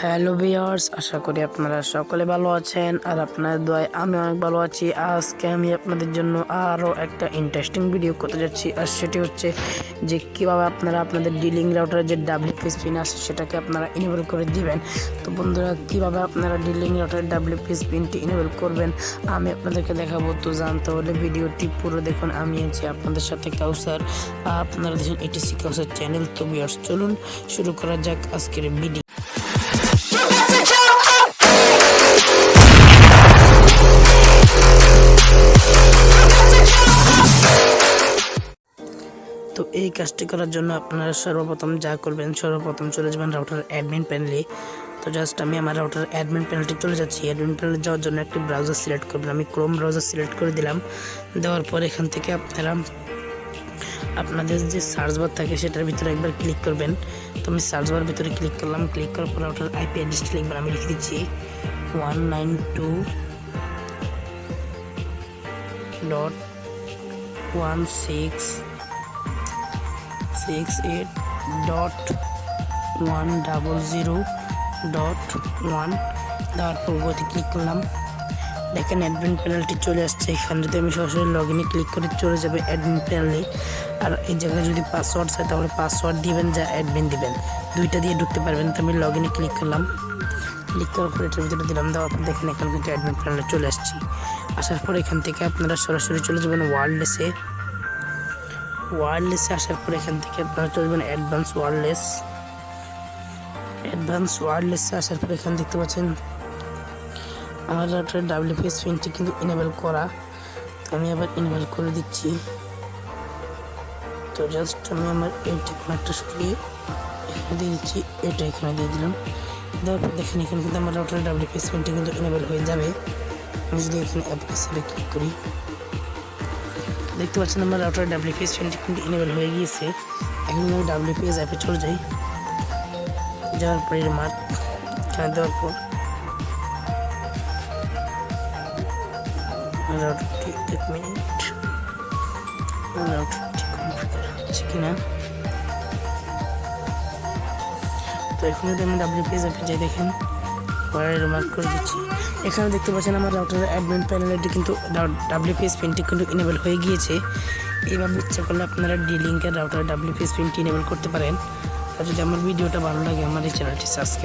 Hello viewers, আশা করি আপনারা সকলে ভালো আছেন আর আপনাদের দোয়ায় আমি অনেক ভালো আছি। আজকে আমি আপনাদের জন্য আরও একটা ইন্টারেস্টিং ভিডিও করতে যাচ্ছি, আর সেটি হচ্ছে যে কীভাবে আপনারা আপনাদের ডিলিং রাউটারের যে WPS পিন আছে সেটাকে আপনারা ইনেবল করে দিবেন। তো বন্ধুরা, কীভাবে আপনারা ডিলিং রাউটারের WPS পিনটি ইনেবল করবেন আমি আপনাদেরকে দেখাবো। তো জানতে হলে ভিডিওটি পুরো দেখুন। আমি আছি আপনাদের সাথে কাউসার, আপনারা দেখুন ETC কাউসার চ্যানেল। তো ভিউয়ার্স, চলুন শুরু করা যাক আজকের ভিডিও। তো এই কাজটি করার জন্য আপনারা সর্বপ্রথম যা করবেন, সর্বপ্রথম চলে যাবেন রাউটার অ্যাডমিন প্যানেলে। তো জাস্ট আমি আমার রাউটার অ্যাডমিন প্যানেলটি চলে যাচ্ছি। অ্যাডমিন প্যানেলে যাওয়ার জন্য একটি ব্রাউজার সিলেক্ট করবেন। আমি ক্রোম ব্রাউজার সিলেক্ট করে দিলাম। দেওয়ার পর এখান থেকে আপনারা আপনাদের যে সার্চ বার থাকে সেটার ভিতরে একবার ক্লিক করবেন। তো আমি সার্চ বার ভিতরে ক্লিক করলাম। ক্লিক করার পর রাউটার IP অ্যাড্রেসটি লিখবেন। আমি লিখে দিচ্ছি 192.168.100.1 দেওয়ার পর গতি ক্লিক করলাম। দেখেন অ্যাডমিন প্যানেলটি চলে আসছে। এখানে যদি আমি সরাসরি লগইনে ক্লিক করে চলে যাবে অ্যাডমিন প্যানেলে। আর এই জায়গায় যদি পাসওয়ার্ড চাই তাহলে পাসওয়ার্ড দিবেন, যা অ্যাডমিন দিবেন, দুইটা দিয়ে ঢুকতে পারবেন। তো আমি লগইনে ক্লিক করলাম। ক্লিক করার পর এটার ভিতরে দিলাম। দেওয়ার পর দেখেন এখানে কিন্তু অ্যাডমিন প্যানেলে চলে আসছি। আসার পর এখান থেকে আপনারা সরাসরি চলে যাবেন ওয়্যারলেসে আসার পর এখান থেকে আপনারা চলে যাবেন অ্যাডভান্স ওয়্যারলেসে আসার পর এখানে দেখতে পাচ্ছেন আমার রাউটারের WPS পিনটি কিন্তু ইনেবল করা। তো আমি আবার ইনেবল করে দিচ্ছি। তো জাস্ট আমি আমার এইটা কানেক্টর সরিয়ে এখানে দিয়ে দিচ্ছি, এটা এখানে দিয়ে দিলাম। দেওয়ার পর দেখেন এখানে কিন্তু আমার রাউটারের WPS পিনটি কিন্তু ইনেবল হয়ে যাবে। আমি যদি এখানে অ্যাপ্লিকেশনে ক্লিক করি, দেখতে পাচ্ছেন আমার রাউটারের WPS পিনটি কিন্তু ইনেবল হয়ে গিয়েছে। এখন আমি WPS অ্যাপে চলে যাই। যাওয়ার পর এর মার্ক এখানে দেওয়ার পর রাউটারটি 1 মিনিট, রাউটারটি কনফিগার হচ্ছে কিনা। তো এখন যদি আমি WPS অ্যাপে যাই, দেখেন ওয়ারের মার্ক করে দিচ্ছি। এখানে দেখতে পাচ্ছেন আমার রাউটারের অ্যাডমিন প্যানেলটি কিন্তু WPS পিনটি কিন্তু ইনেবল হয়ে গিয়েছে। এইভাবে ইচ্ছা করলে আপনারা ডিলিংকের রাউটারের WPS পিনটি ইনেবল করতে পারেন। আর যদি আমার ভিডিওটা ভালো লাগে আমার এই চ্যানেলটি সাবস্ক্রাইব